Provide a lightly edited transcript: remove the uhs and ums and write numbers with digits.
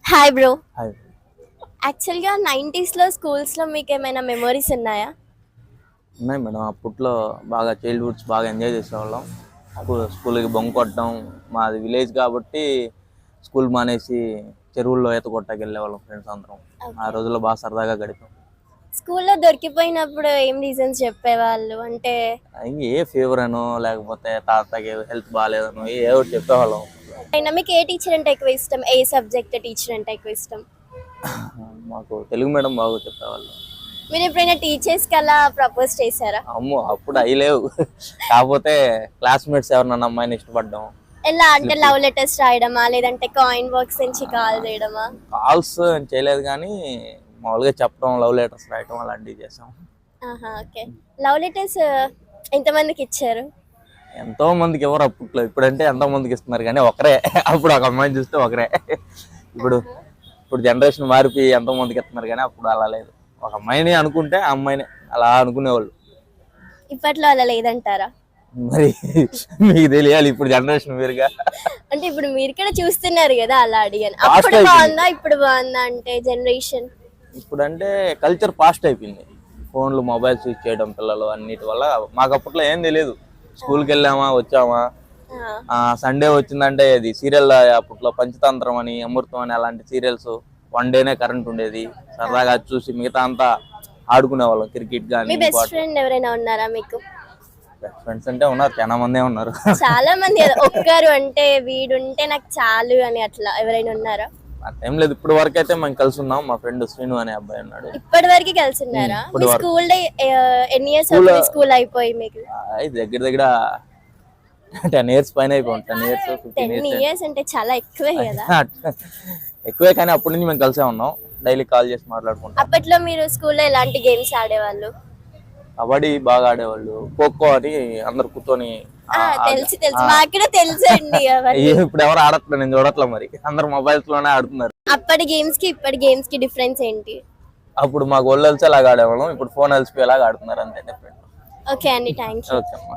Hi bro. Hi. యాక్చువల్‌గా 90స్‌లో స్కూల్స్‌లో మీకేమైనా మెమోరీస్ ఉన్నాయా? ఉన్నాయి మేడం. అప్పట్లో బాగా చైల్డ్‌హుడ్స్ బాగా ఎంజాయ్ చేసేవాళ్ళం. స్కూల్‌కి బంక్ కొట్టడం. మాది విలేజ్ కాబట్టి స్కూల్ మానేసి చెరువుల్లో ఈత కొట్టడానికి వెళ్ళేవాళ్ళం ఫ్రెండ్స్ అందరం. ఆ ఓకే. రోజుల్లో బాగా సరదాగా గడిపాం. స్కూల్‌లో దొరికిపోయినప్పుడు ఏం రీజన్స్ చెప్పేవాళ్ళు? అంటే ఇంక ఏ ఫీవర్ అనో లేకపోతే తాతకి హెల్త్ బాగాలేదనో ఏదో ఒకటి చెప్పేవాళ్ళం. అయినా మీకు ఏ టీచర్ అంటే ఎక్కువ ఇష్టం? ఏ సబ్జెక్ట్ టీచర్ అంటే ఎక్కువ ఇష్టం? మాకు తెలుగు మేడం బాగా చెప్పేవాళ్ళు. మీరు ఎప్పుడైనా టీచర్స్‌కి అలా ప్రపోజ్ చేశారా? అమ్మో అప్పుడు అయి లేవు. కాకపోతే క్లాస్మేట్స్ ఎవరినన్నా అమ్మాయిని ఇష్టపడ్డం. ఎలా అంటే లవ్ లెటర్స్ రాయడమా? లేదంటే కాయిన్ బాక్స్ నుంచి కాల్ చేయడమా? కాల్స్ చేయలేదు కానీ మామూలుగా చెప్పడం, లవ్ లెటర్స్ రాయటం అలాంటివి చేసాం. ఆహా! ఓకే. లవ్ లెటర్స్ ఎంతమందికి ఇచ్చారు? ఎంతో మందికి ఎవరు అప్పట్లో. ఇప్పుడంటే ఎంతో మందికి ఇస్తున్నారు కానీ ఒకరే. అప్పుడు ఒక అమ్మాయిని చూస్తే ఒకరే. ఇప్పుడు ఆహా! ఇప్పుడు జనరేషన్ మారిపోయి ఎంతో మందికి ఇస్తున్నారు కానీ అప్పుడు అలా లేదు. ఒక అమ్మాయిని అనుకుంటే ఆ అమ్మాయిని అలా అనుకునేవాళ్ళు. ఇప్పట్లో అలా లేదంటారా? మరి మీకు తెలియాలి ఇప్పుడు జనరేషన్ వేరుగా. అంటే ఇప్పుడు మీరు కూడా చూస్తున్నారు కదా అలా అడిగాను. ఫాస్ట్ అప్పుడు అయిపోయింది. బాగుందా? ఇప్పుడు బాగుందా? అంటే జనరేషన్ ఇప్పుడంటే కల్చర్ ఫాస్ట్ అయిపోయింది. ఫోన్లు, మొబైల్స్ యూజ్ చేయడం పిల్లలు అన్నిటి వల్ల. మాకు అప్పట్లో ఏం తెలియదు. స్కూల్కి వెళ్ళామా వచ్చామా. సండే వచ్చిందంటే అది సీరియల్ అప్పట్లో పంచతంత్రం అని, అమృతం అని అలాంటి సీరియల్స్. వన్ డేనే కరెంట్ ఉండేది. సరదాగా అది చూసి మిగతా అంతా ఆడుకునే వాళ్ళం. క్రికెట్ మీ కానీ బెస్ట్ ఫ్రెండ్ ఎవరైనా ఉన్నారా మీకు? ఫ్రెండ్స్ అంటే ఉన్నారు, చాలా మందే ఉన్నారు. చాలా మంది కదా, ఒక్కరు అంటే వీడుంటే నాకు చాలు అని అట్లా ఎవరైనా ఉన్నారా? ఆ టైం లేదు. ఇప్పుడు వరకు అయితే మేము కలిసి ఉన్నాం. మా ఫ్రెండ్ శ్రీను అనే అబ్బాయి ఉన్నాడు. ఇప్పటి వరకు కలిసి ఉన్నారా? ఇప్పుడు మీ వరకు స్కూల్ డే ఎన్ని ఇయర్స్ స్కూల్ అవుతుంది స్కూల్ అయిపోయి మీకు? ఇది దగ్గర దగ్గర 10 years పైన అయిపోయింది. 10 years 15 10 years ఇయర్స్ అంటే చాలా ఎక్కువే కదా. ఎక్కువే కానీ అప్పటి నుంచి మేము కలిసే ఉన్నాం. డైలీ కాల్ చేసి మాట్లాడుకుంటాం. అప్పట్లో మీరు స్కూల్లో ఎలాంటి గేమ్స్ ఆడేవాళ్ళు? కబడ్డీ బాగా ఆడేవాళ్ళు. ఖోఖో అని అందరు కూర్చొని తెలుసు తెలుసు, మాకు కూడా తెలుసు అండి అవన్నీ. ఇప్పుడు ఎవరు ఆడట్లేదు, నేను చూడట్లే. మరి అందరు మొబైల్స్ లోనే ఆడుతున్నారు. అప్పటి గేమ్స్ కి ఇప్పటి గేమ్స్ కి డిఫరెన్స్ ఏంటి? అప్పుడు మాకు ఒళ్ళు కలిసి అలాగా ఆడేవాళ్ళం. ఇప్పుడు ఫోన్ కలిసిపోయేలాగా ఆడుతున్నారు, అంతే డిఫరెంట్. ఓకే అండి, థ్యాంక్ యూ. ఓకే అమ్మా.